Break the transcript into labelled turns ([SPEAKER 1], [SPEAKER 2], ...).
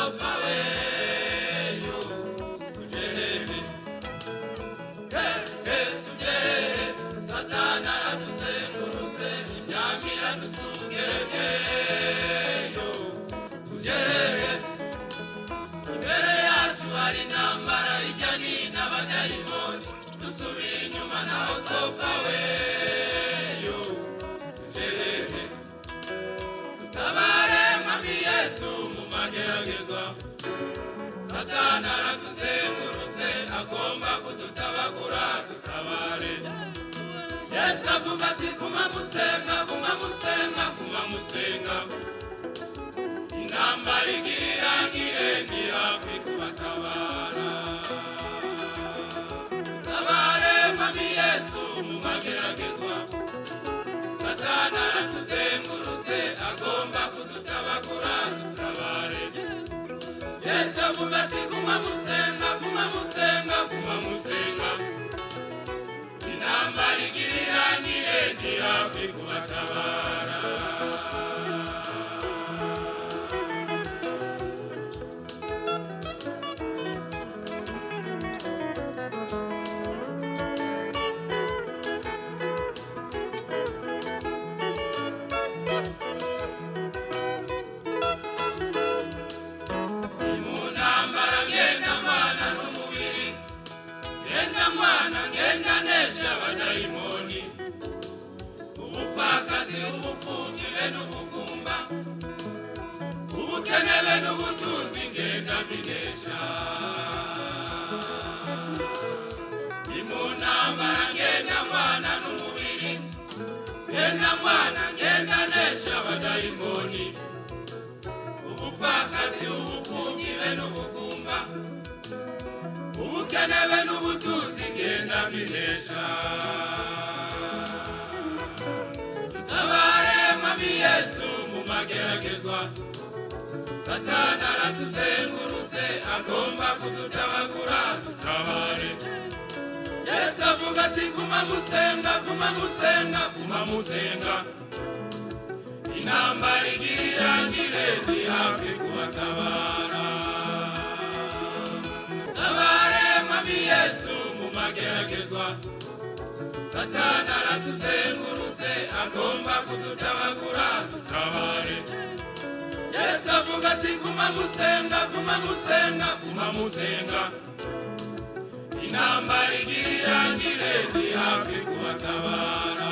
[SPEAKER 1] utopfa weyo tujehe tujehe satana aratuzengurutse imyambi iradusungerekeyo tujehe imbere yacu hari intambara ijya n'ino abadayimoni dusubiye inyuma naho utopfa weyo tujehe dutabare mwami Yesu mu mageragezwa satana aratuzengurutse agomba kudutabagura dutabare Yesu avuga ati guma musenga guma musenga guma musenga intambara igira irangire ni hafi kubatabara dutabare mwami Yesu mu mageragezwa satana aratuzengurutse agomba kudutabagura dutabare Yesu avuga ati guma musenga guma musenga guma musenga intambara igira irangire ni hafi kubatabara abadayimoni ubupfakazi ubupfubyi be n'ubugumba ubukene be n'ubutunzi ngenda binesha ni mu ntambara ngenda mwana n'umubiri ngenda mwana ngenda nesha abadayimoni ubupfakazi ubupfubyi be n'ubugumba ubukene be n'ubutunzi ngenda binesha dutabare mwami Yesu mu mageragezwa satana aratuzengurutse agomba kudutabagura dutabare Yesu avuga ati guma musenga guma musenga guma musenga intambara igira irangire ni hafi kubatabara dutabare mwami Yesu mu mageragezwa satana aratuzengurutse agomba kudutabagura dutabare Yesu avuga ati guma musenga guma musenga guma musenga intambara igira irangire ni hafi kubatabara